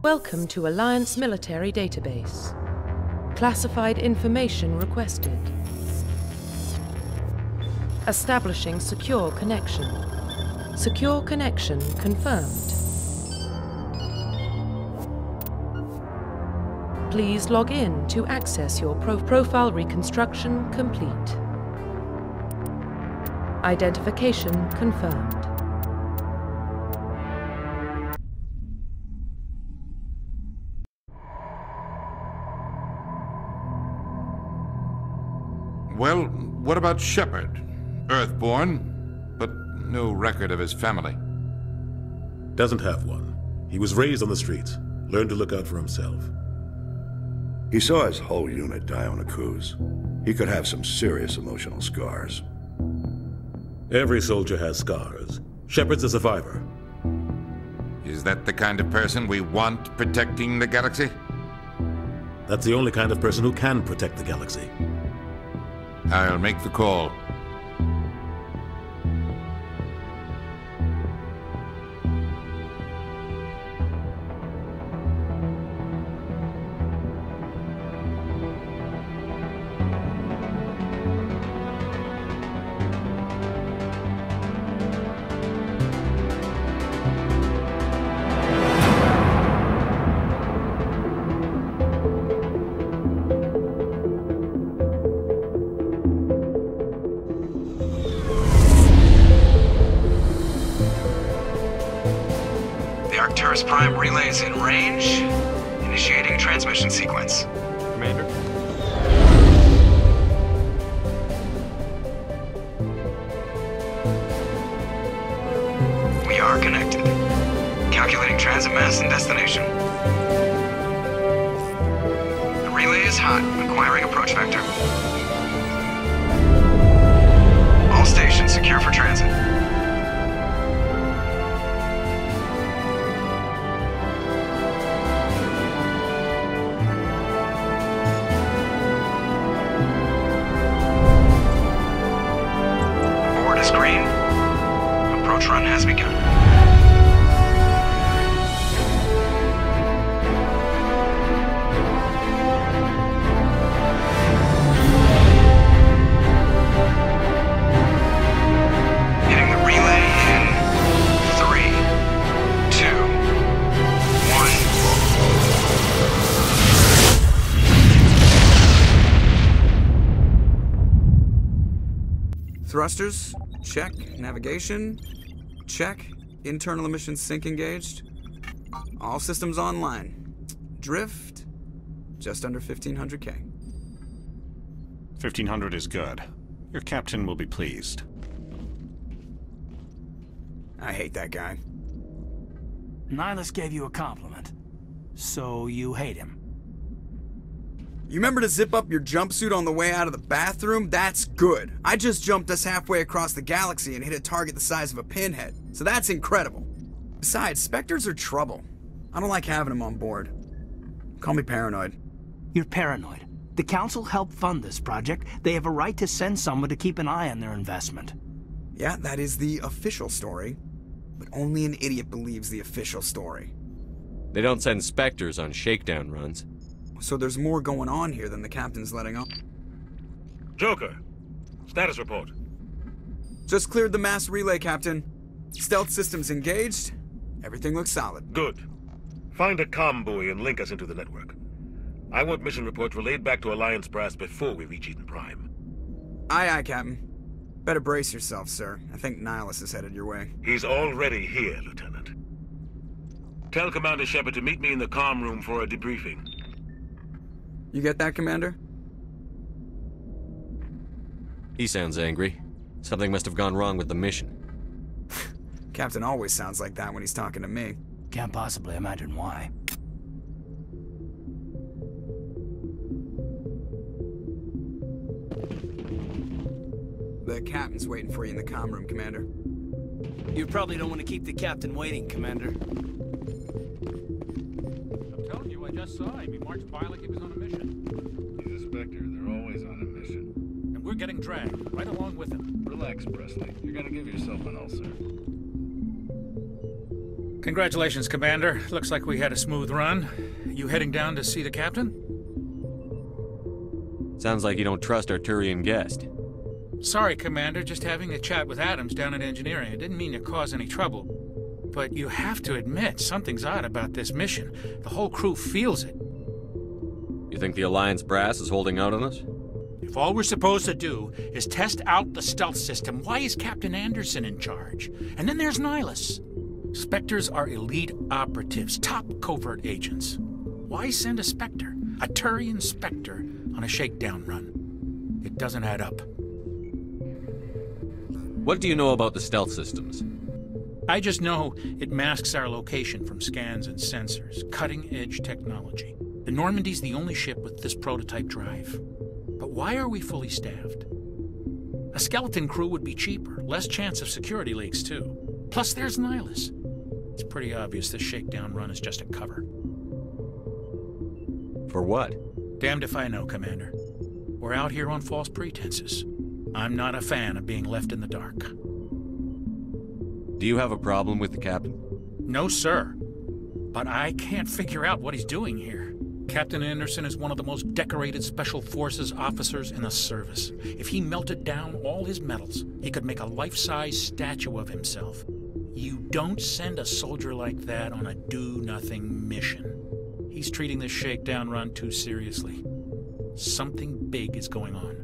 Welcome to Alliance Military Database. Classified information requested. Establishing secure connection. Secure connection confirmed. Please log in to access your profile reconstruction complete. Identification confirmed. Well, what about Shepherd? Earthborn, but no record of his family. Doesn't have one. He was raised on the streets, learned to look out for himself. He saw his whole unit die on a cruise. He could have some serious emotional scars. Every soldier has scars. Shepard's a survivor. Is that the kind of person we want protecting the galaxy? That's the only kind of person who can protect the galaxy. I'll make the call. Prime relays in range. Initiating transmission sequence. Commander. We are connected. Calculating transit mass and destination. The relay is hot. Acquiring approach vector. All stations secure for transit. Run has begun. Hitting the relay in 3, 2, 1. Thrusters, check. Navigation, check. Internal emissions sync engaged. All systems online. Drift, just under 1500K. 1500 is good. Your captain will be pleased. I hate that guy. Nihlus gave you a compliment. So you hate him. You remember to zip up your jumpsuit on the way out of the bathroom? That's good. I just jumped us halfway across the galaxy and hit a target the size of a pinhead. So that's incredible. Besides, Spectres are trouble. I don't like having them on board. Call me paranoid. You're paranoid. The Council helped fund this project. They have a right to send someone to keep an eye on their investment. Yeah, that is the official story. But only an idiot believes the official story. They don't send Spectres on shakedown runs. So there's more going on here than the captain's letting on. Joker, status report. Just cleared the mass relay, Captain. Stealth systems engaged. Everything looks solid. Good. Find a comm buoy and link us into the network. I want mission reports relayed back to Alliance brass before we reach Eden Prime. Aye, aye, Captain. Better brace yourself, sir. I think Nihlus is headed your way. He's already here, Lieutenant. Tell Commander Shepard to meet me in the comm room for a debriefing. You get that, Commander? He sounds angry. Something must have gone wrong with the mission. Captain always sounds like that when he's talking to me. Can't possibly imagine why. The captain's waiting for you in the comm room, Commander. You probably don't want to keep the captain waiting, Commander. I'm telling you, I just saw him. He marched by like he was on a mission. He's a Spectre. They're always on a mission. And we're getting dragged, right along with him. Relax, Presley. You're gonna give yourself an ulcer. Congratulations, Commander. Looks like we had a smooth run. You heading down to see the captain? Sounds like you don't trust our Turian guest. Sorry, Commander. Just having a chat with Adams down at engineering. I didn't mean to cause any trouble. But you have to admit, something's odd about this mission. The whole crew feels it. You think the Alliance brass is holding out on us? If all we're supposed to do is test out the stealth system, why is Captain Anderson in charge? And then there's Nihlus. Spectres are elite operatives, top covert agents. Why send a Spectre, a Turian Spectre, on a shakedown run? It doesn't add up. What do you know about the stealth systems? I just know it masks our location from scans and sensors. Cutting-edge technology. The Normandy's the only ship with this prototype drive. But why are we fully staffed? A skeleton crew would be cheaper, less chance of security leaks too. Plus there's Nihlus. It's pretty obvious this shakedown run is just a cover. For what? Damned if I know, Commander. We're out here on false pretenses. I'm not a fan of being left in the dark. Do you have a problem with the captain? No, sir. But I can't figure out what he's doing here. Captain Anderson is one of the most decorated Special Forces officers in the service. If he melted down all his medals, he could make a life-size statue of himself. You don't send a soldier like that on a do-nothing mission. He's treating this shakedown run too seriously. Something big is going on.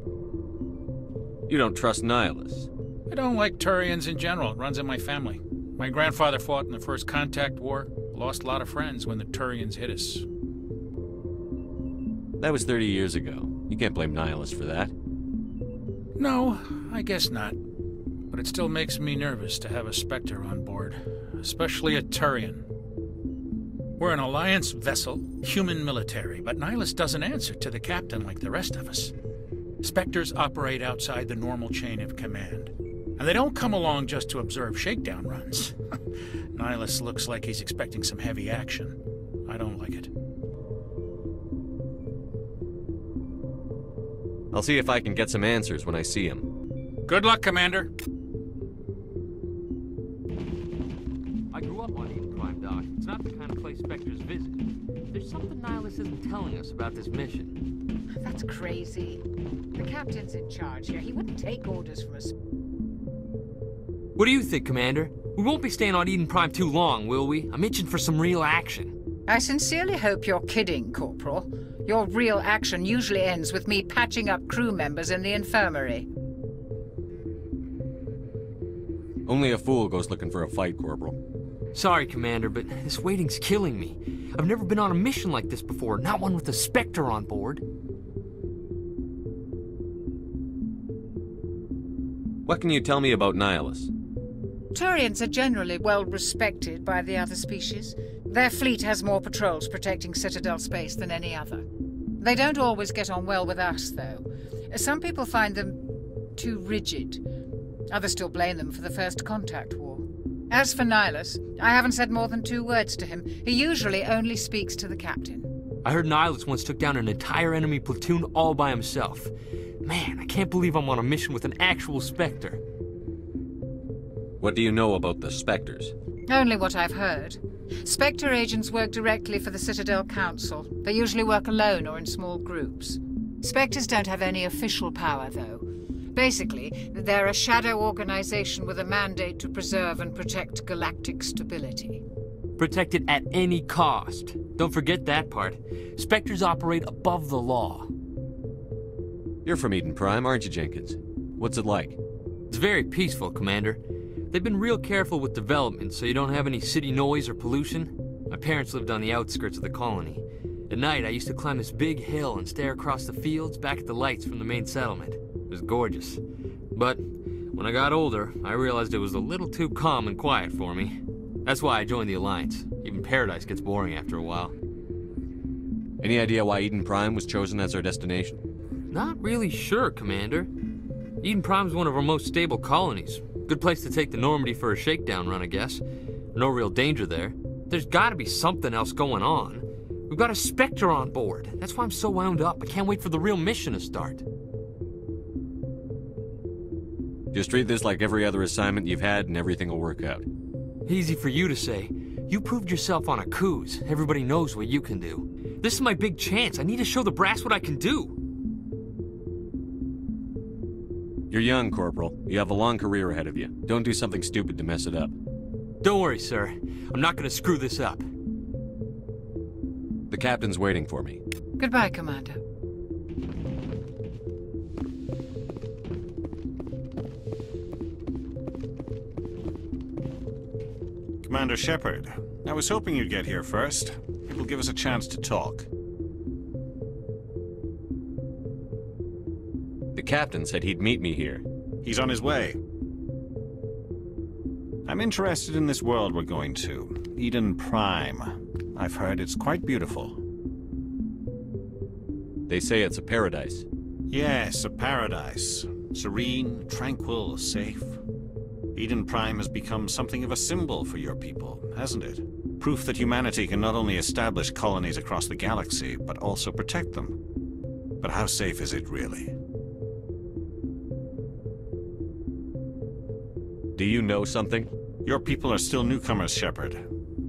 You don't trust Nihlus? I don't like Turians in general. It runs in my family. My grandfather fought in the First Contact War. Lost a lot of friends when the Turians hit us. That was 30 years ago. You can't blame Nihlus for that. No, I guess not. But it still makes me nervous to have a Spectre on board. Especially a Turian. We're an Alliance vessel, human military, but Nihlus doesn't answer to the captain like the rest of us. Spectres operate outside the normal chain of command. And they don't come along just to observe shakedown runs. Nihlus looks like he's expecting some heavy action. I don't like it. I'll see if I can get some answers when I see him. Good luck, Commander. I grew up on Eden Prime, Doc. It's not the kind of place Spectres visit. There's something Nihlus isn't telling us about this mission. That's crazy. The captain's in charge here. He wouldn't take orders from us. What do you think, Commander? We won't be staying on Eden Prime too long, will we? I'm itching for some real action. I sincerely hope you're kidding, Corporal. Your real action usually ends with me patching up crew members in the infirmary. Only a fool goes looking for a fight, Corporal. Sorry, Commander, but this waiting's killing me. I've never been on a mission like this before, not one with a Spectre on board. What can you tell me about Nihlus? Turians are generally well respected by the other species. Their fleet has more patrols protecting Citadel space than any other. They don't always get on well with us, though. Some people find them too rigid. Others still blame them for the First Contact War. As for Nihlus, I haven't said more than 2 words to him. He usually only speaks to the captain. I heard Nihlus once took down an entire enemy platoon all by himself. Man, I can't believe I'm on a mission with an actual Spectre. What do you know about the Spectres? Only what I've heard. Spectre agents work directly for the Citadel Council. They usually work alone or in small groups. Spectres don't have any official power, though. Basically, they're a shadow organization with a mandate to preserve and protect galactic stability. Protect it at any cost. Don't forget that part. Spectres operate above the law. You're from Eden Prime, aren't you, Jenkins? What's it like? It's very peaceful, Commander. They've been real careful with development, so you don't have any city noise or pollution. My parents lived on the outskirts of the colony. At night, I used to climb this big hill and stare across the fields back at the lights from the main settlement. It was gorgeous. But when I got older, I realized it was a little too calm and quiet for me. That's why I joined the Alliance. Even Paradise gets boring after a while. Any idea why Eden Prime was chosen as our destination? Not really sure, Commander. Eden Prime's one of our most stable colonies. Good place to take the Normandy for a shakedown run, I guess. No real danger there. There's gotta be something else going on. We've got a Spectre on board. That's why I'm so wound up. I can't wait for the real mission to start. Just treat this like every other assignment you've had and everything will work out. Easy for you to say. You proved yourself on a cruise. Everybody knows what you can do. This is my big chance. I need to show the brass what I can do. You're young, Corporal. You have a long career ahead of you. Don't do something stupid to mess it up. Don't worry, sir. I'm not gonna screw this up. The captain's waiting for me. Goodbye, Commander. Commander Shepard, I was hoping you'd get here first. It will give us a chance to talk. The captain said he'd meet me here. He's on his way. I'm interested in this world we're going to, Eden Prime. I've heard it's quite beautiful. They say it's a paradise. Yes, a paradise. Serene, tranquil, safe. Eden Prime has become something of a symbol for your people, hasn't it? Proof that humanity can not only establish colonies across the galaxy, but also protect them. But how safe is it really? Do you know something? Your people are still newcomers, Shepard.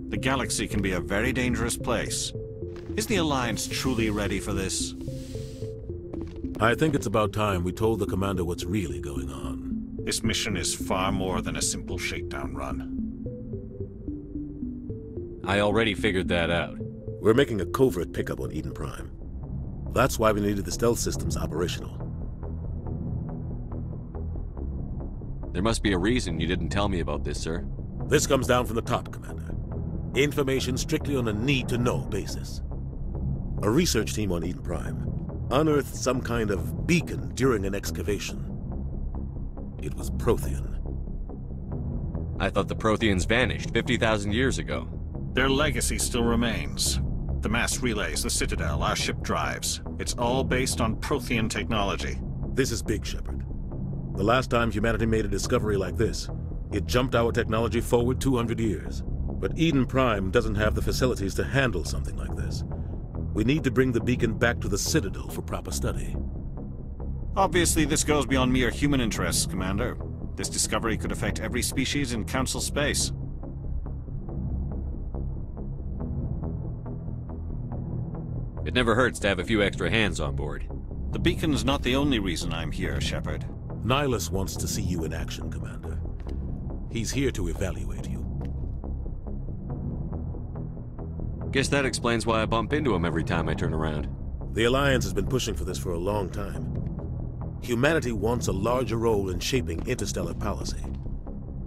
The galaxy can be a very dangerous place. Is the Alliance truly ready for this? I think it's about time we told the Commander what's really going on. This mission is far more than a simple shakedown run. I already figured that out. We're making a covert pickup on Eden Prime. That's why we needed the stealth systems operational. There must be a reason you didn't tell me about this, sir. This comes down from the top, Commander. Information strictly on a need-to-know basis. A research team on Eden Prime unearthed some kind of beacon during an excavation. It was Prothean. I thought the Protheans vanished 50,000 years ago. Their legacy still remains. The mass relays, the Citadel, our ship drives. It's all based on Prothean technology. This is big, Shepard. The last time humanity made a discovery like this, it jumped our technology forward 200 years. But Eden Prime doesn't have the facilities to handle something like this. We need to bring the beacon back to the Citadel for proper study. Obviously, this goes beyond mere human interests, Commander. This discovery could affect every species in Council space. It never hurts to have a few extra hands on board. The beacon's not the only reason I'm here, Shepard. Nihlus wants to see you in action, Commander. He's here to evaluate you. Guess that explains why I bump into him every time I turn around. The Alliance has been pushing for this for a long time. Humanity wants a larger role in shaping interstellar policy.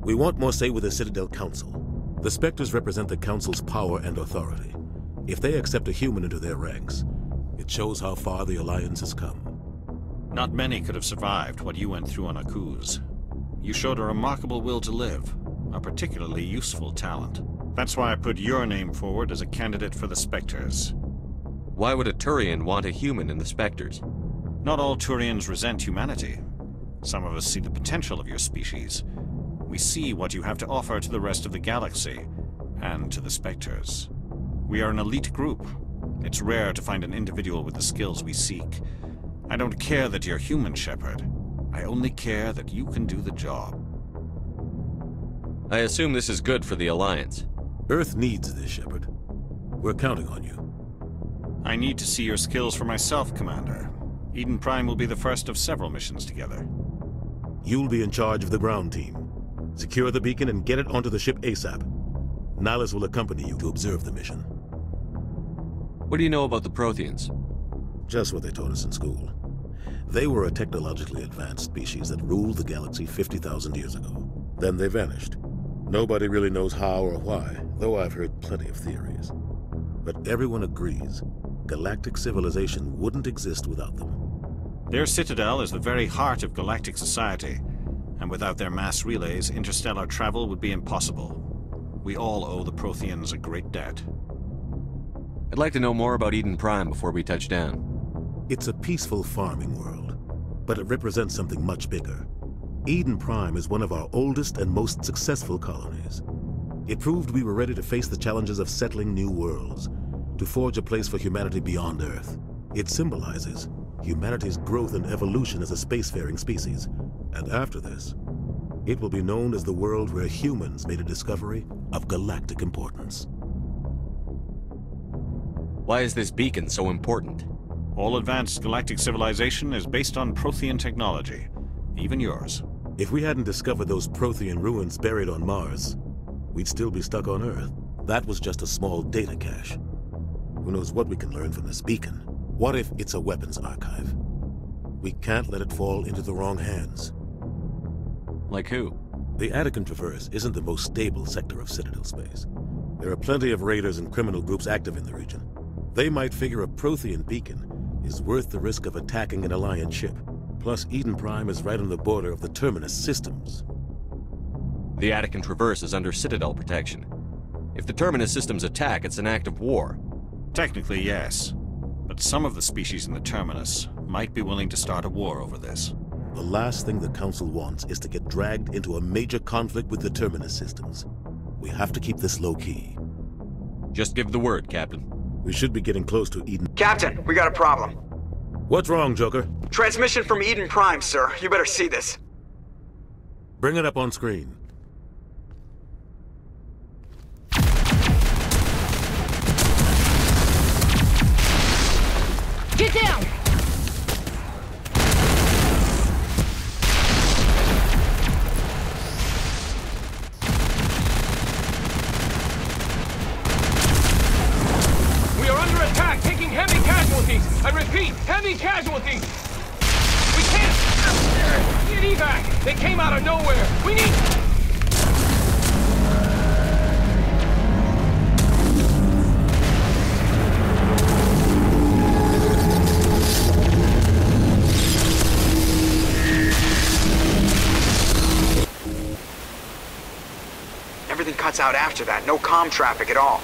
We want more say with the Citadel Council. The Spectres represent the Council's power and authority. If they accept a human into their ranks, it shows how far the Alliance has come. Not many could have survived what you went through on Akuz. You showed a remarkable will to live, a particularly useful talent. That's why I put your name forward as a candidate for the Spectres. Why would a Turian want a human in the Spectres? Not all Turians resent humanity. Some of us see the potential of your species. We see what you have to offer to the rest of the galaxy, and to the Spectres. We are an elite group. It's rare to find an individual with the skills we seek. I don't care that you're human, Shepard. I only care that you can do the job. I assume this is good for the Alliance. Earth needs this, Shepard. We're counting on you. I need to see your skills for myself, Commander. Eden Prime will be the first of several missions together. You'll be in charge of the ground team. Secure the beacon and get it onto the ship ASAP. Nihlus will accompany you to observe the mission. What do you know about the Protheans? Just what they taught us in school. They were a technologically advanced species that ruled the galaxy 50,000 years ago. Then they vanished. Nobody really knows how or why, though I've heard plenty of theories. But everyone agrees, galactic civilization wouldn't exist without them. Their citadel is the very heart of galactic society, and without their mass relays, interstellar travel would be impossible. We all owe the Protheans a great debt. I'd like to know more about Eden Prime before we touch down. It's a peaceful farming world, but it represents something much bigger. Eden Prime is one of our oldest and most successful colonies. It proved we were ready to face the challenges of settling new worlds, to forge a place for humanity beyond Earth. It symbolizes humanity's growth and evolution as a spacefaring species. And after this, it will be known as the world where humans made a discovery of galactic importance. Why is this beacon so important? All advanced galactic civilization is based on Prothean technology, even yours. If we hadn't discovered those Prothean ruins buried on Mars, we'd still be stuck on Earth. That was just a small data cache. Who knows what we can learn from this beacon? What if it's a weapons archive? We can't let it fall into the wrong hands. Like who? The Attican Traverse isn't the most stable sector of Citadel space. There are plenty of raiders and criminal groups active in the region. They might figure a Prothean beacon is worth the risk of attacking an Alliance ship. Plus, Eden Prime is right on the border of the Terminus systems. The Attican Traverse is under Citadel protection. If the Terminus systems attack, it's an act of war. Technically, yes. But some of the species in the Terminus might be willing to start a war over this. The last thing the Council wants is to get dragged into a major conflict with the Terminus systems. We have to keep this low-key. Just give the word, Captain. We should be getting close to Eden. Captain, we got a problem. What's wrong, Joker? Transmission from Eden Prime, sir. You better see this. Bring it up on screen. Get down! We are under attack, taking heavy casualties. I repeat, heavy casualties. We can't get evac. They came out of nowhere. We need... Everything cuts out after that. No comm traffic at all.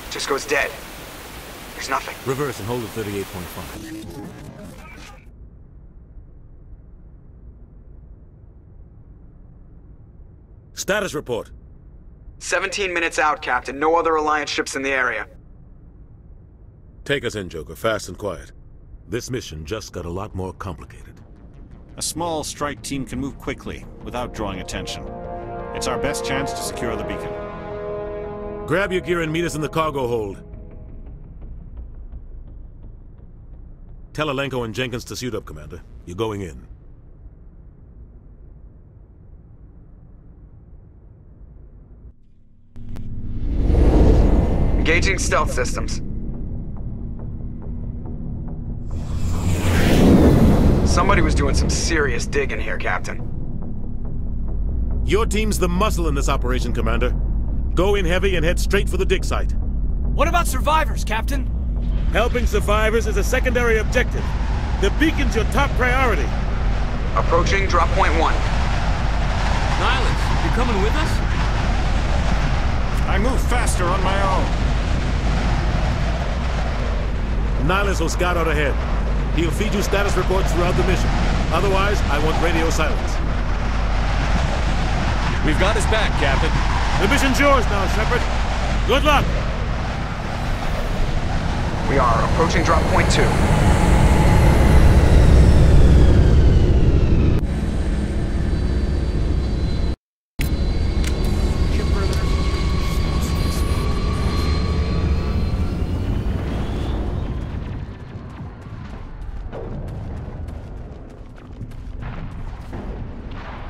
Just goes dead. There's nothing. Reverse and hold at 38.5. Status report. 17 minutes out, Captain. No other Alliance ships in the area. Take us in, Joker. Fast and quiet. This mission just got a lot more complicated. A small strike team can move quickly, without drawing attention. It's our best chance to secure the beacon. Grab your gear and meet us in the cargo hold. Tell Alenko and Jenkins to suit up, Commander. You're going in. Engaging stealth systems. Somebody was doing some serious digging here, Captain. Your team's the muscle in this operation, Commander. Go in heavy and head straight for the dig site. What about survivors, Captain? Helping survivors is a secondary objective. The beacon's your top priority. Approaching drop point 1. Nihlus, you coming with us? I move faster on my own. Nihlus will scout out ahead. He'll feed you status reports throughout the mission. Otherwise, I want radio silence. We've got his back, Captain. The mission's yours now, Shepard. Good luck! We are approaching drop point 2.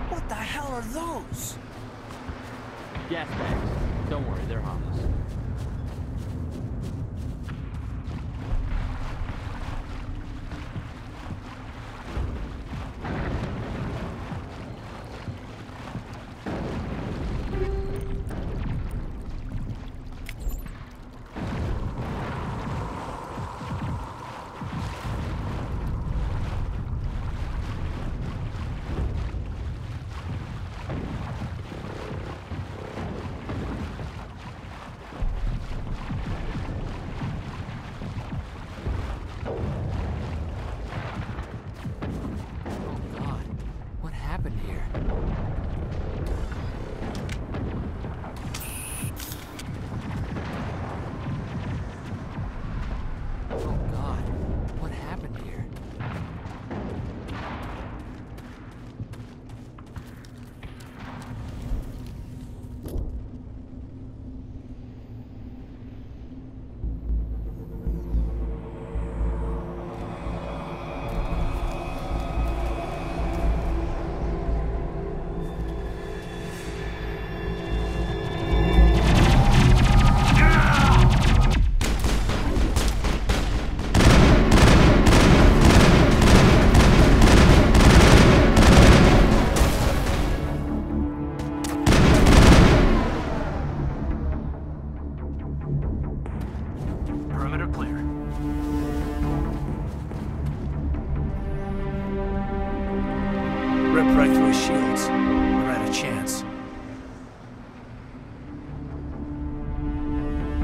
What the hell are those? Gas bags. Don't worry, they're harmless.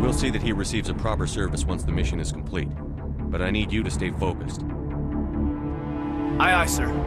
We'll see that he receives a proper service once the mission is complete. But I need you to stay focused. Aye, aye, sir.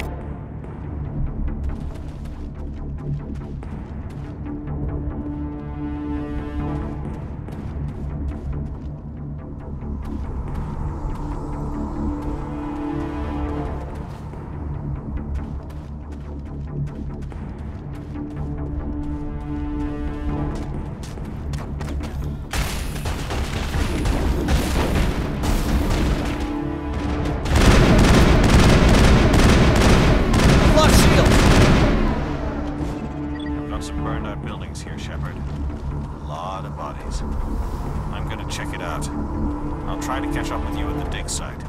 Here, Shepard. A lot of bodies. I'm gonna check it out. I'll try to catch up with you at the dig site.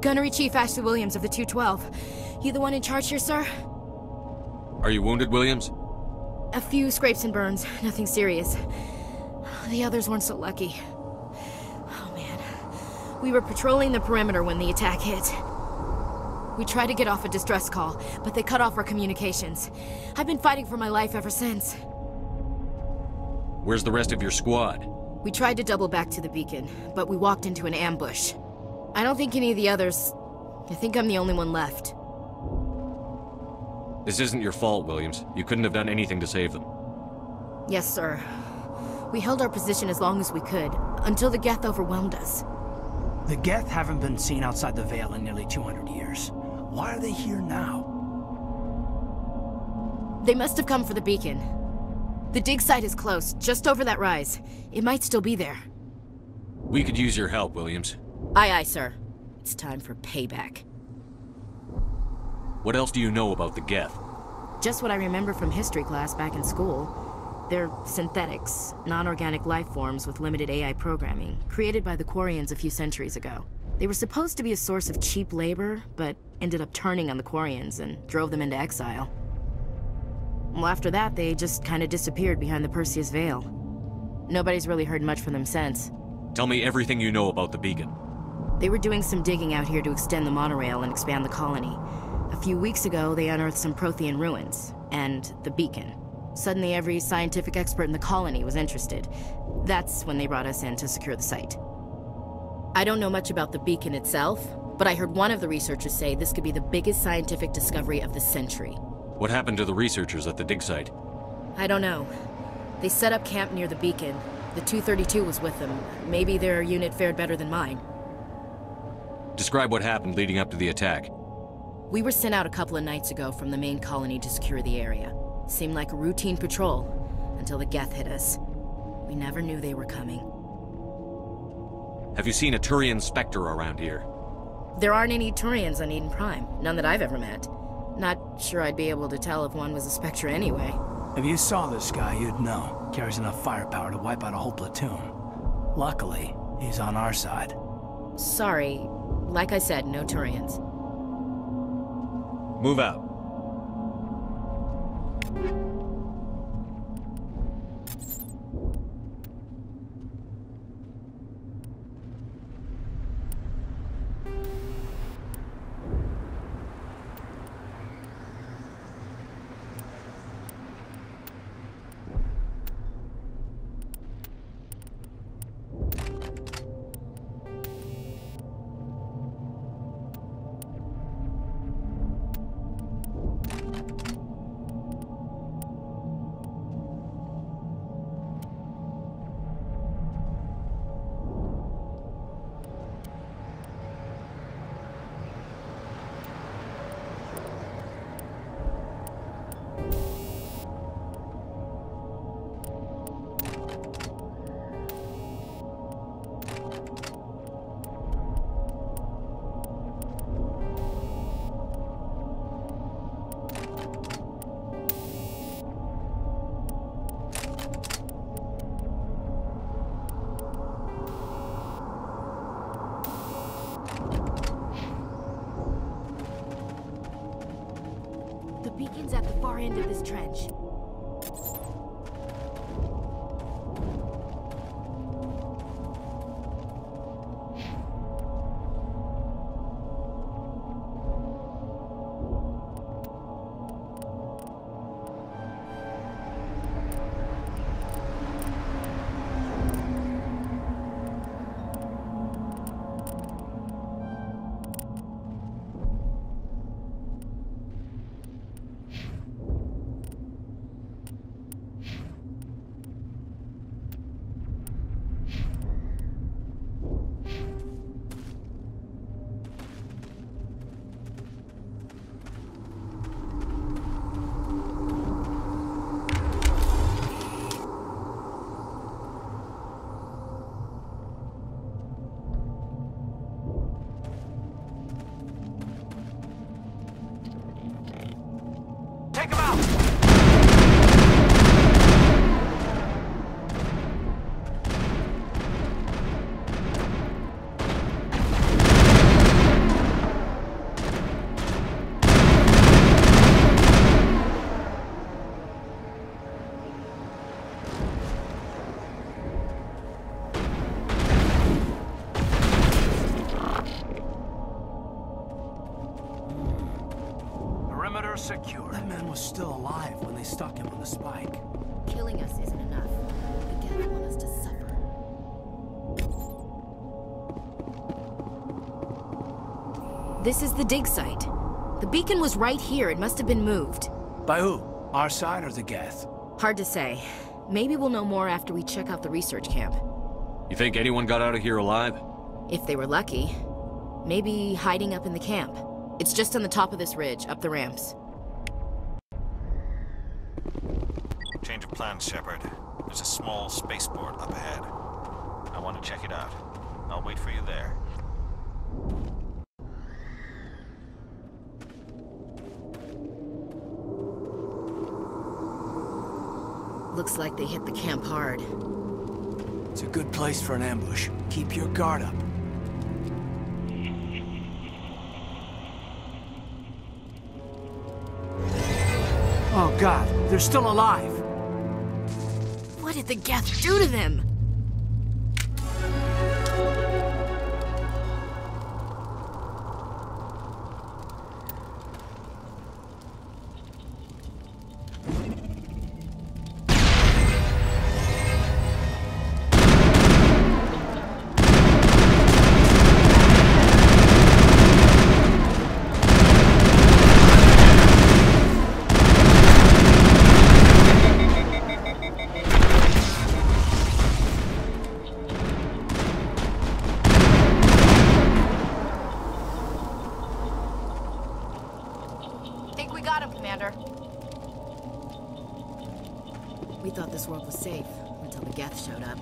Gunnery Chief Ashley Williams of the 212. You the one in charge here, sir? Are you wounded, Williams? A few scrapes and burns, nothing serious. The others weren't so lucky. Oh man. We were patrolling the perimeter when the attack hit. We tried to get off a distress call, but they cut off our communications. I've been fighting for my life ever since. Where's the rest of your squad? We tried to double back to the beacon, but we walked into an ambush. I don't think any of the others... I think I'm the only one left. This isn't your fault, Williams. You couldn't have done anything to save them. Yes, sir. We held our position as long as we could, until the Geth overwhelmed us. The Geth haven't been seen outside the Veil in nearly 200 years. Why are they here now? They must have come for the beacon. The dig site is close, just over that rise. It might still be there. We could use your help, Williams. Aye, aye, sir. It's time for payback. What else do you know about the Geth? Just what I remember from history class back in school. They're synthetics, non-organic life forms with limited AI programming, created by the Quarians a few centuries ago. They were supposed to be a source of cheap labor, but ended up turning on the Quarians and drove them into exile. Well, after that, they just kind of disappeared behind the Perseus Veil. Nobody's really heard much from them since. Tell me everything you know about the beacon. They were doing some digging out here to extend the monorail and expand the colony. A few weeks ago, they unearthed some Prothean ruins, and the beacon. Suddenly, every scientific expert in the colony was interested. That's when they brought us in to secure the site. I don't know much about the beacon itself, but I heard one of the researchers say this could be the biggest scientific discovery of the century. What happened to the researchers at the dig site? I don't know. They set up camp near the beacon. The 232 was with them. Maybe their unit fared better than mine. Describe what happened leading up to the attack. We were sent out a couple of nights ago from the main colony to secure the area. Seemed like a routine patrol, until the Geth hit us. We never knew they were coming. Have you seen a Turian Spectre around here? There aren't any Turians on Eden Prime. None that I've ever met. Not sure I'd be able to tell if one was a Spectre anyway. If you saw this guy, you'd know. Carries enough firepower to wipe out a whole platoon. Luckily, he's on our side. Sorry. Like I said, no Turians. Move out. Beacon's at the far end of this trench. Secure. That man was still alive when they stuck him on the spike. Killing us isn't enough. The Geth want us to suffer. This is the dig site. The beacon was right here. It must have been moved. By who? Our side or the Geth? Hard to say. Maybe we'll know more after we check out the research camp. You think anyone got out of here alive? If they were lucky. Maybe hiding up in the camp. It's just on the top of this ridge, up the ramps. Change of plans, Shepard. There's a small spaceport up ahead. I want to check it out. I'll wait for you there. Looks like they hit the camp hard. It's a good place for an ambush. Keep your guard up. Oh God, they're still alive! What did the Geth do to them? until the Geth showed up.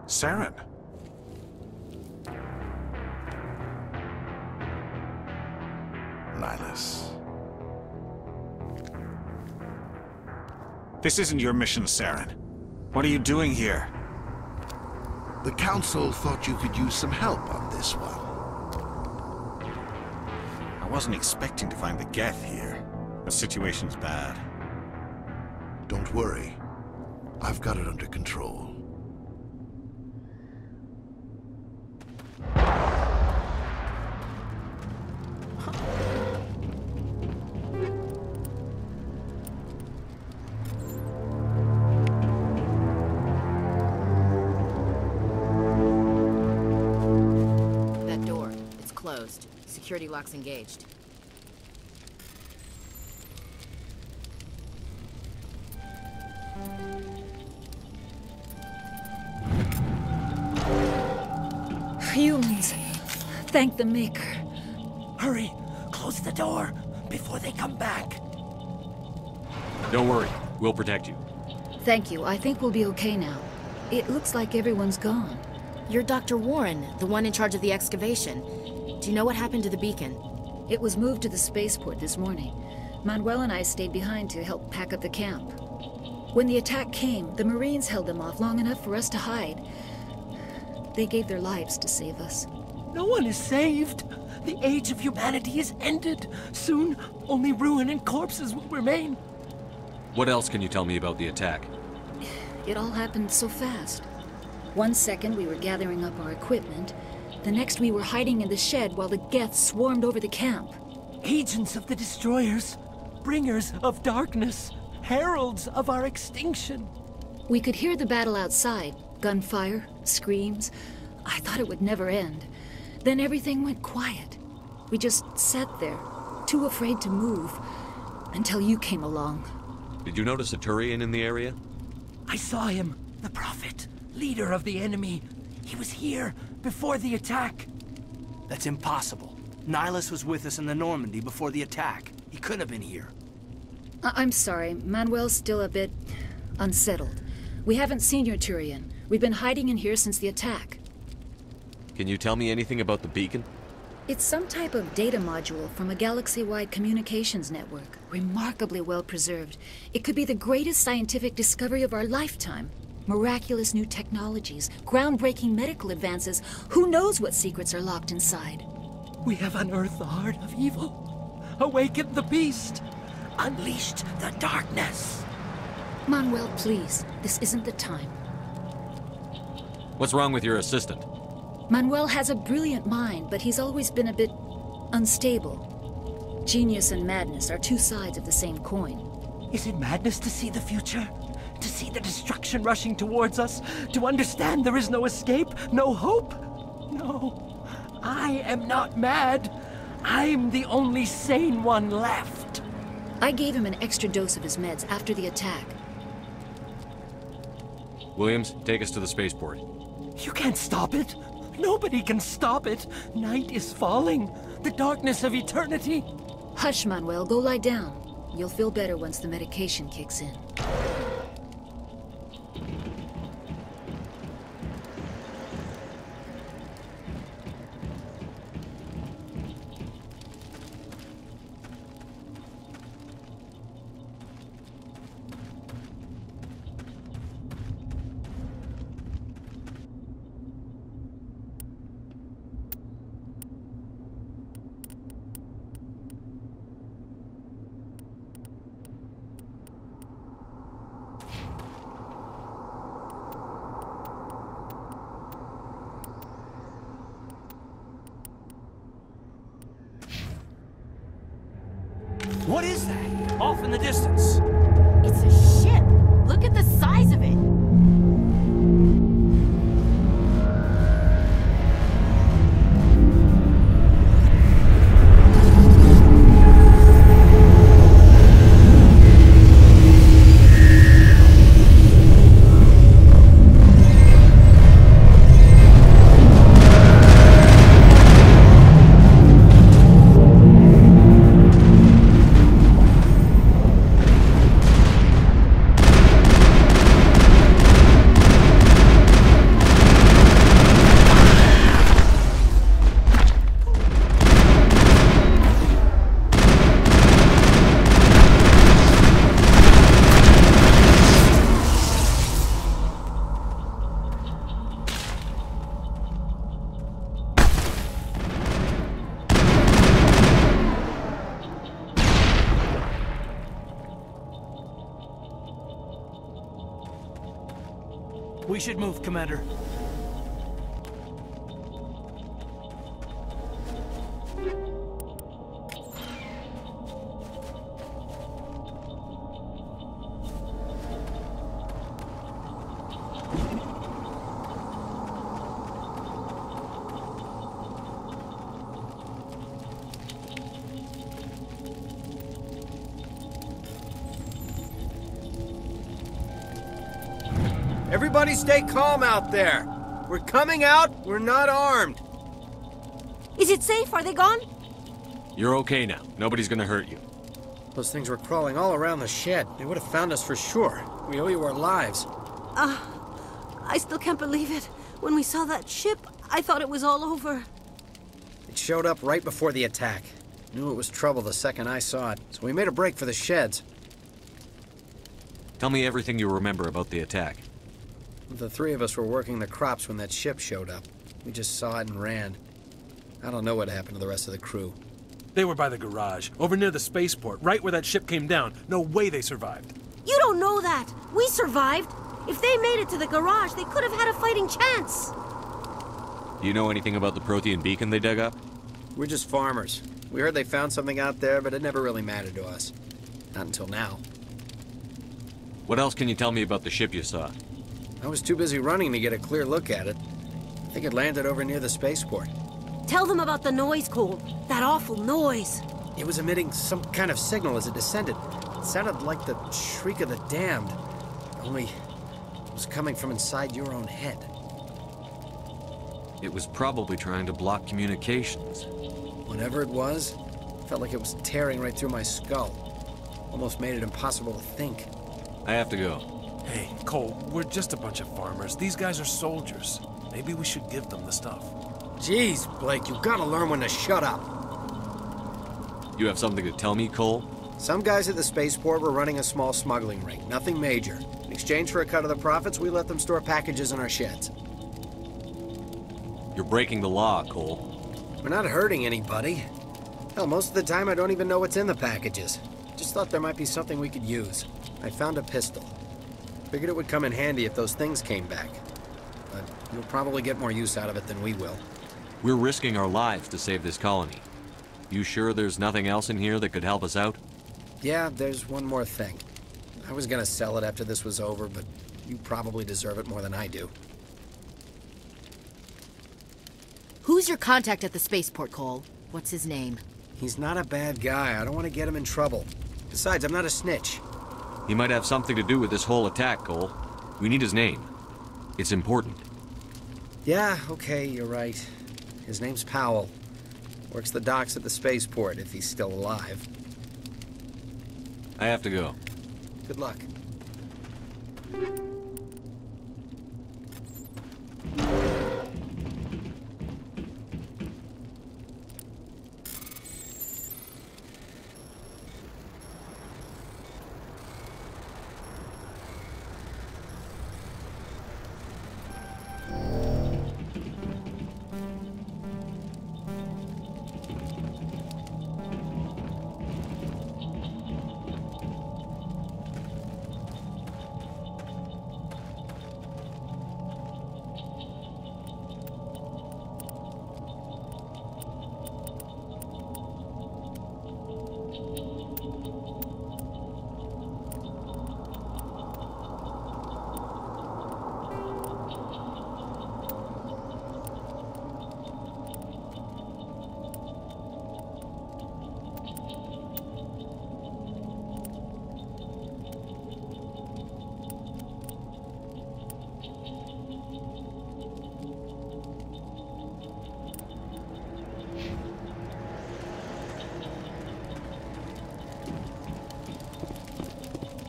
Saren. Nihlus. This isn't your mission, Saren. What are you doing here? The Council thought you could use some help on this one. I wasn't expecting to find the Geth here. The situation's bad. Don't worry. I've got it under control. Security locks engaged. Humans, thank the Maker. Hurry, close the door before they come back. Don't worry, we'll protect you. Thank you. I think we'll be okay now. It looks like everyone's gone. You're Dr. Warren, the one in charge of the excavation. Do you know what happened to the beacon? It was moved to the spaceport this morning. Manuel and I stayed behind to help pack up the camp. When the attack came, the Marines held them off long enough for us to hide. They gave their lives to save us. No one is saved. The age of humanity is ended. Soon, only ruin and corpses will remain. What else can you tell me about the attack? It all happened so fast. 1 second we were gathering up our equipment. The next we were hiding in the shed while the Geth swarmed over the camp. Agents of the Destroyers, bringers of darkness, heralds of our extinction. We could hear the battle outside. Gunfire, screams. I thought it would never end. Then everything went quiet. We just sat there, too afraid to move, until you came along. Did you notice a Turian in the area? I saw him, the Prophet, leader of the enemy. He was here before the attack. That's impossible. Nihlus was with us in the Normandy before the attack. He couldn't have been here. I'm sorry. Manuel's still a bit unsettled. We haven't seen your Turian. We've been hiding in here since the attack. Can you tell me anything about the beacon? It's some type of data module from a galaxy-wide communications network. Remarkably well preserved. It could be the greatest scientific discovery of our lifetime. Miraculous new technologies, groundbreaking medical advances. Who knows what secrets are locked inside? We have unearthed the heart of evil, awakened the beast, unleashed the darkness. Manuel, please. This isn't the time. What's wrong with your assistant? Manuel has a brilliant mind, but he's always been a bit unstable. Genius and madness are two sides of the same coin. Is it madness to see the future? To see the destruction rushing towards us? To understand there is no escape? No hope? No. I am not mad. I'm the only sane one left. I gave him an extra dose of his meds after the attack. Williams, take us to the spaceport. You can't stop it. Nobody can stop it. Night is falling. The darkness of eternity. Hush, Manuel. Go lie down. You'll feel better once the medication kicks in. What is that? Off in the distance. It's a ship. Look at the size of it. We should move, Commander. Everybody stay calm out there. We're coming out, we're not armed. Is it safe? Are they gone? You're okay now. Nobody's gonna hurt you. Those things were crawling all around the shed. They would have found us for sure. We owe you our lives. I still can't believe it. When we saw that ship, I thought it was all over. It showed up right before the attack. Knew it was trouble the second I saw it, so we made a break for the sheds. Tell me everything you remember about the attack. The three of us were working the crops when that ship showed up. We just saw it and ran. I don't know what happened to the rest of the crew. They were by the garage, over near the spaceport, right where that ship came down. No way they survived. You don't know that. We survived. If they made it to the garage, they could have had a fighting chance. Do you know anything about the Prothean beacon they dug up? We're just farmers. We heard they found something out there, but it never really mattered to us. Not until now. What else can you tell me about the ship you saw? I was too busy running to get a clear look at it. I think it landed over near the spaceport. Tell them about the noise, Cole. That awful noise. It was emitting some kind of signal as it descended. It sounded like the shriek of the damned. Only it was coming from inside your own head. It was probably trying to block communications. Whatever it was, it felt like it was tearing right through my skull. Almost made it impossible to think. I have to go. Hey, Cole, we're just a bunch of farmers. These guys are soldiers. Maybe we should give them the stuff. Jeez, Blake, you gotta learn when to shut up. You have something to tell me, Cole? Some guys at the spaceport were running a small smuggling ring, nothing major. In exchange for a cut of the profits, we let them store packages in our sheds. You're breaking the law, Cole. We're not hurting anybody. Hell, most of the time I don't even know what's in the packages. Just thought there might be something we could use. I found a pistol. Figured it would come in handy if those things came back. But you'll probably get more use out of it than we will. We're risking our lives to save this colony. You sure there's nothing else in here that could help us out? Yeah, there's one more thing. I was gonna sell it after this was over, but you probably deserve it more than I do. Who's your contact at the spaceport, Cole? What's his name? He's not a bad guy. I don't want to get him in trouble. Besides, I'm not a snitch. He might have something to do with this whole attack, Cole. We need his name. It's important. Yeah, okay, you're right. His name's Powell. Works the docks at the spaceport, if he's still alive. I have to go. Good luck.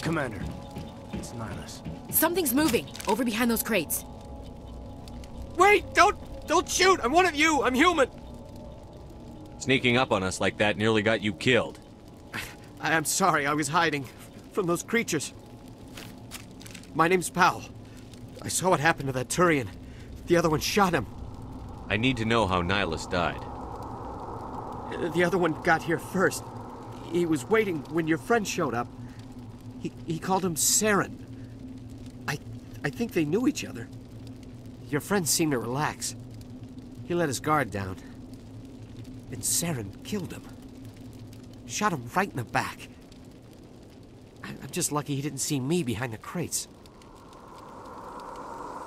Commander, it's Nihlus. Something's moving, over behind those crates. Wait! Don't shoot! I'm one of you! I'm human! Sneaking up on us like that nearly got you killed. I'm sorry, I was hiding from those creatures. My name's Powell. I saw what happened to that Turian. The other one shot him. I need to know how Nihlus died. The other one got here first. He was waiting when your friend showed up. He called him Saren. I I think they knew each other. Your friend seemed to relax. He let his guard down. And Saren killed him. Shot him right in the back. I'm just lucky he didn't see me behind the crates.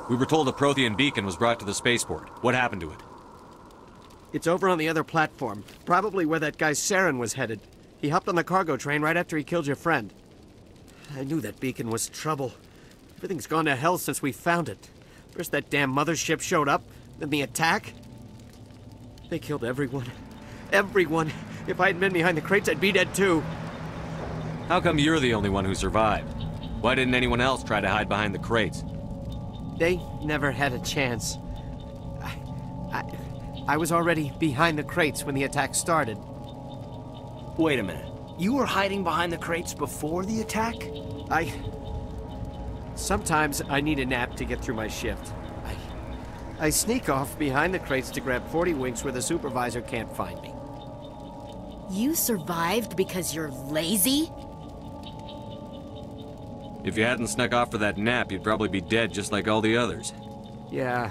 We were told a Prothean beacon was brought to the spaceport. What happened to it? It's over on the other platform. Probably where that guy Saren was headed. He hopped on the cargo train right after he killed your friend. I knew that beacon was trouble. Everything's gone to hell since we found it. First that damn mothership showed up, then the attack. They killed everyone. Everyone. If I had been behind the crates, I'd be dead too. How come you're the only one who survived? Why didn't anyone else try to hide behind the crates? They never had a chance. I was already behind the crates when the attack started. Wait a minute. You were hiding behind the crates before the attack? Sometimes I need a nap to get through my shift. I sneak off behind the crates to grab 40 winks where the supervisor can't find me. You survived because you're lazy? If you hadn't snuck off for that nap, you'd probably be dead just like all the others. Yeah,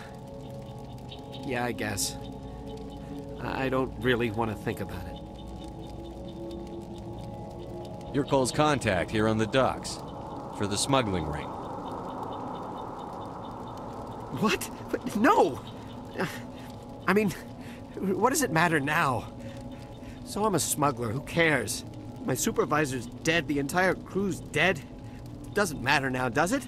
I guess. I don't really want to think about it. You're Cole's contact here on the docks. For the smuggling ring. What? No! I mean, what does it matter now? So I'm a smuggler, who cares? My supervisor's dead, the entire crew's dead. Doesn't matter now, does it?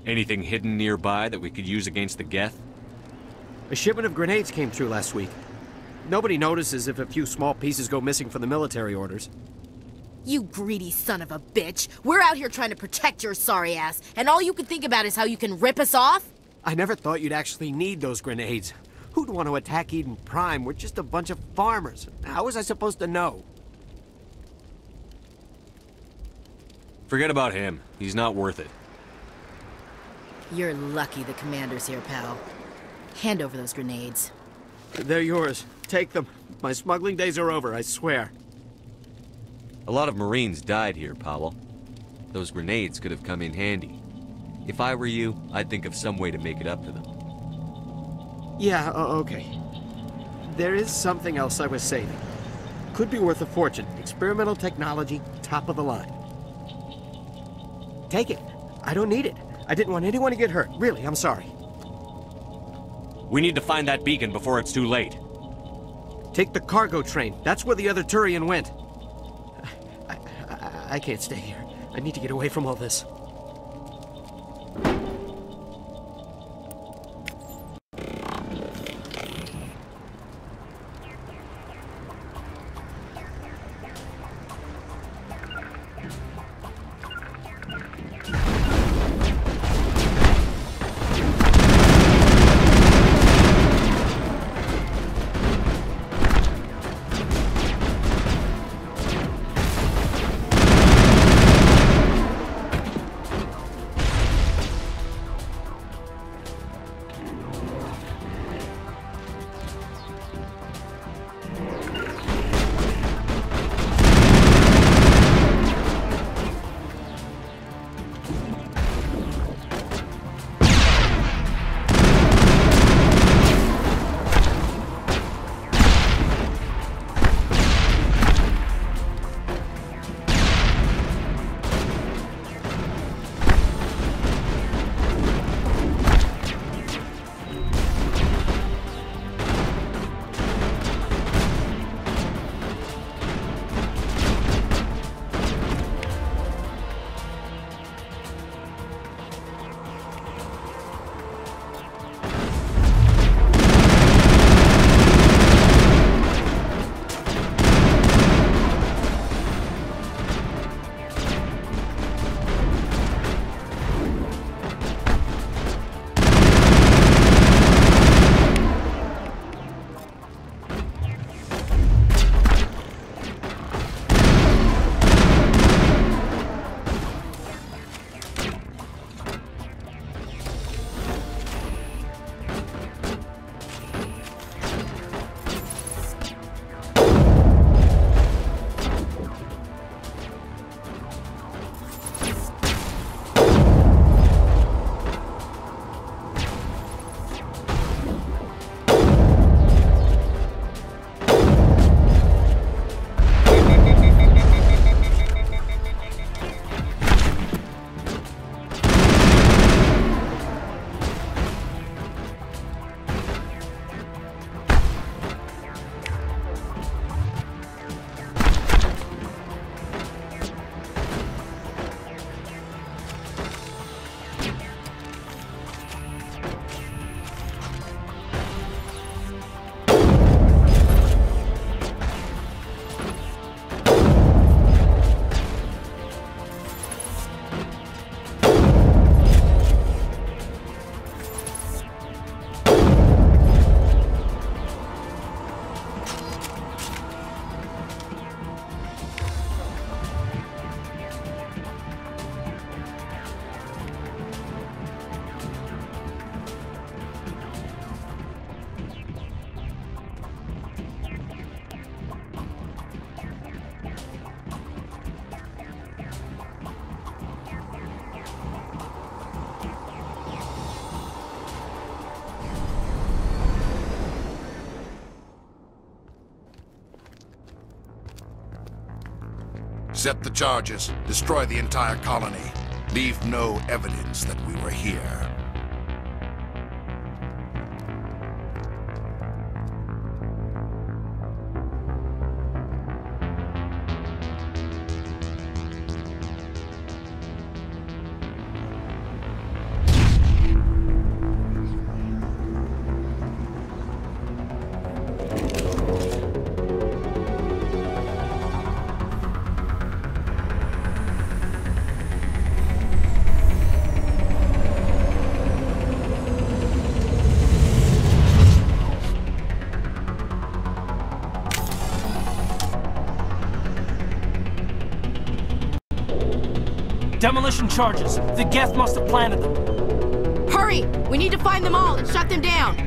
Anything hidden nearby that we could use against the Geth? A shipment of grenades came through last week. Nobody notices if a few small pieces go missing from the military orders. You greedy son of a bitch. We're out here trying to protect your sorry ass, and all you can think about is how you can rip us off? I never thought you'd actually need those grenades. Who'd want to attack Eden Prime? We're just a bunch of farmers. How was I supposed to know? Forget about him. He's not worth it. You're lucky the commander's here, pal. Hand over those grenades. They're yours. Take them. My smuggling days are over, I swear. A lot of Marines died here, Powell. Those grenades could have come in handy. If I were you, I'd think of some way to make it up to them. Yeah, okay. There is something else I was saving. Could be worth a fortune. Experimental technology, top of the line. Take it. I don't need it. I didn't want anyone to get hurt. Really, I'm sorry. We need to find that beacon before it's too late. Take the cargo train. That's where the other Turian went. I can't stay here. I need to get away from all this. Accept the charges. Destroy the entire colony. Leave no evidence that we were here. Demolition charges. The Geth must have planted them. Hurry! We need to find them all and shut them down!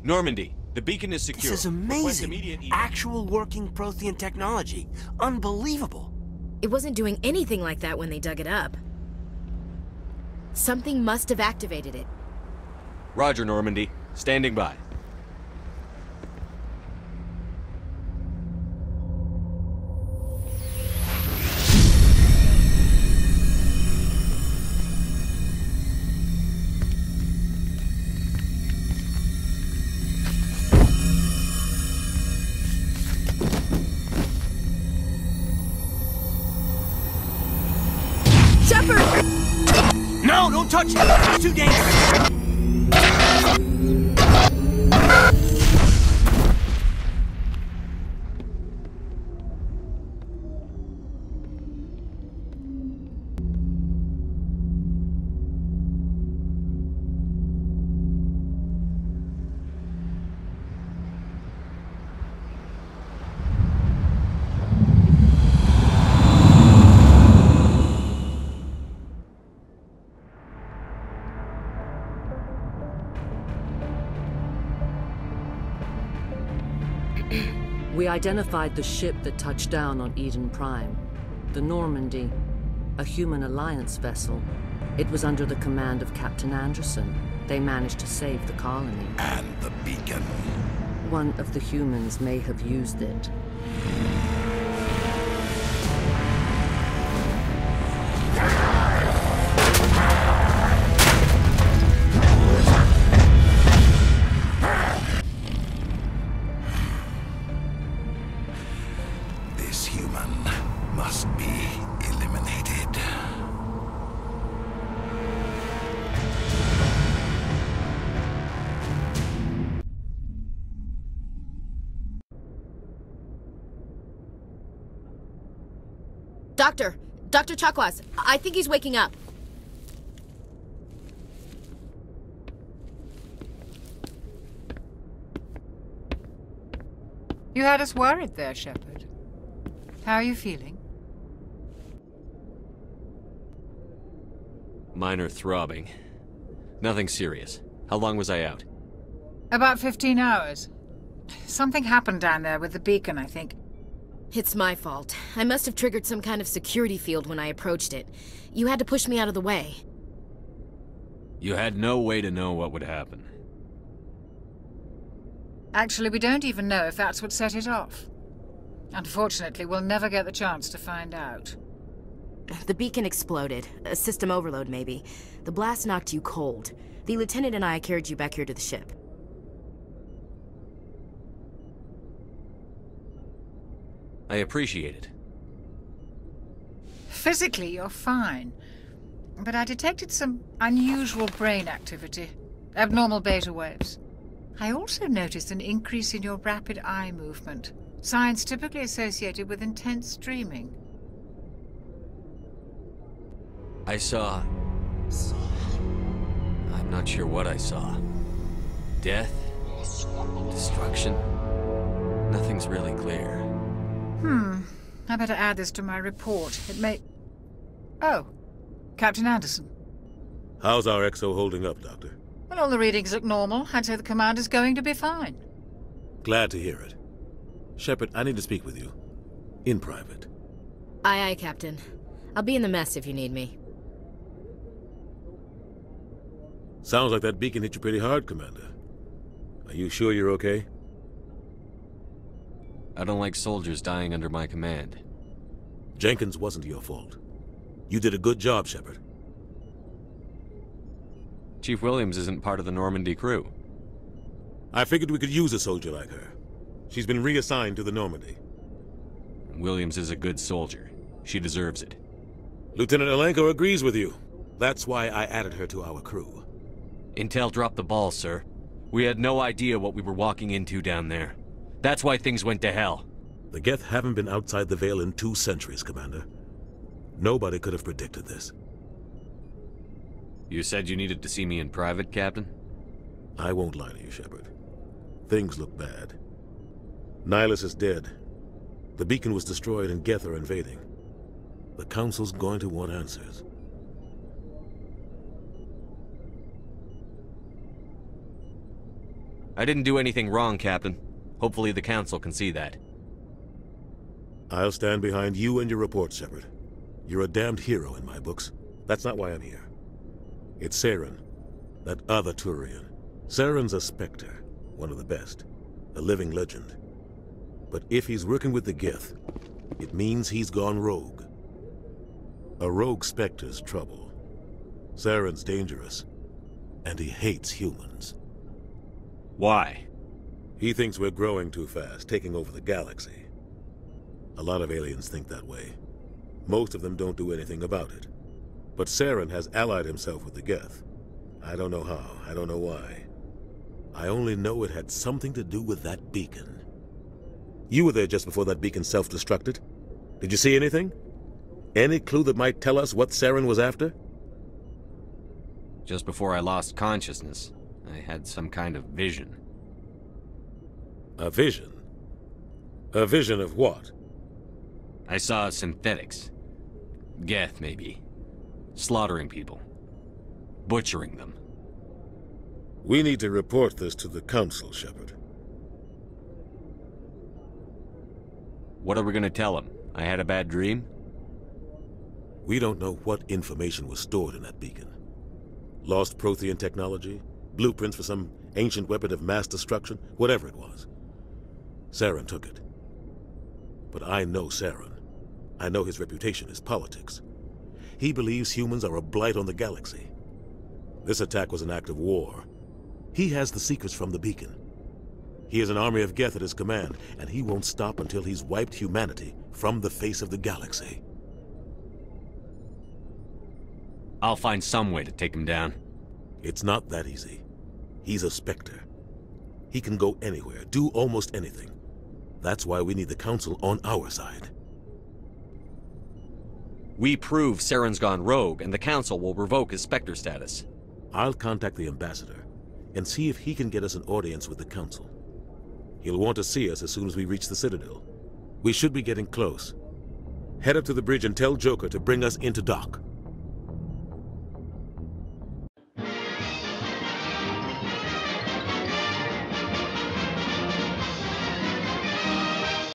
Normandy, the beacon is secure. This is amazing. Actual working Prothean technology. Unbelievable. It wasn't doing anything like that when they dug it up. Something must have activated it. Roger, Normandy. Standing by. No, don't touch it! It's too dangerous! We identified the ship that touched down on Eden Prime. The Normandy, a human alliance vessel. It was under the command of Captain Anderson. They managed to save the colony. And the beacon. One of the humans may have used it. Dr. Chakwas, I think he's waking up. You had us worried there, Shepard. How are you feeling? Minor throbbing. Nothing serious. How long was I out? About 15 hours. Something happened down there with the beacon, I think. It's my fault. I must have triggered some kind of security field when I approached it. You had to push me out of the way. You had no way to know what would happen. Actually, we don't even know if that's what set it off. Unfortunately, we'll never get the chance to find out. The beacon exploded. A system overload, maybe. The blast knocked you cold. The lieutenant and I carried you back here to the ship. I appreciate it. Physically, you're fine. But I detected some unusual brain activity. Abnormal beta waves. I also noticed an increase in your rapid eye movement. Signs typically associated with intense dreaming. I saw... I'm not sure what I saw. Death? Destruction? Nothing's really clear. I better add this to my report. It may... Oh, Captain Anderson. How's our XO holding up, Doctor? Well, all the readings look normal. I'd say the commander's going to be fine. Glad to hear it. Shepard, I need to speak with you. In private. Aye, aye, Captain. I'll be in the mess if you need me. Sounds like that beacon hit you pretty hard, Commander. Are you sure you're okay? I don't like soldiers dying under my command. Jenkins wasn't your fault. You did a good job, Shepard. Chief Williams isn't part of the Normandy crew. I figured we could use a soldier like her. She's been reassigned to the Normandy. Williams is a good soldier. She deserves it. Lieutenant Alenko agrees with you. That's why I added her to our crew. Intel dropped the ball, sir. We had no idea what we were walking into down there. That's why things went to hell. The Geth haven't been outside the Veil in 2 centuries, Commander. Nobody could have predicted this. You said you needed to see me in private, Captain? I won't lie to you, Shepard. Things look bad. Nihlus is dead. The beacon was destroyed and Geth are invading. The Council's going to want answers. I didn't do anything wrong, Captain. Hopefully the Council can see that. I'll stand behind you and your report, Shepard. You're a damned hero in my books. That's not why I'm here. It's Saren, that other Turian. Saren's a Spectre, one of the best. A living legend. But if he's working with the Geth, it means he's gone rogue. A rogue Spectre's trouble. Saren's dangerous, and he hates humans. Why? He thinks we're growing too fast, taking over the galaxy. A lot of aliens think that way. Most of them don't do anything about it. But Saren has allied himself with the Geth. I don't know how, I don't know why. I only know it had something to do with that beacon. You were there just before that beacon self-destructed. Did you see anything? Any clue that might tell us what Saren was after? Just before I lost consciousness, I had some kind of vision. A vision? A vision of what? I saw synthetics. Geth, maybe. Slaughtering people. Butchering them. We need to report this to the Council, Shepard. What are we gonna tell him? I had a bad dream? We don't know what information was stored in that beacon. Lost Prothean technology? Blueprints for some ancient weapon of mass destruction? Whatever it was. Saren took it. But I know Saren. I know his reputation is politics. He believes humans are a blight on the galaxy. This attack was an act of war. He has the secrets from the beacon. He has an army of Geth at his command, and he won't stop until he's wiped humanity from the face of the galaxy. I'll find some way to take him down. It's not that easy. He's a Spectre. He can go anywhere, do almost anything. That's why we need the Council on our side. We prove Saren's gone rogue, and the Council will revoke his Spectre status. I'll contact the Ambassador, and see if he can get us an audience with the Council. He'll want to see us as soon as we reach the Citadel. We should be getting close. Head up to the bridge and tell Joker to bring us into dock.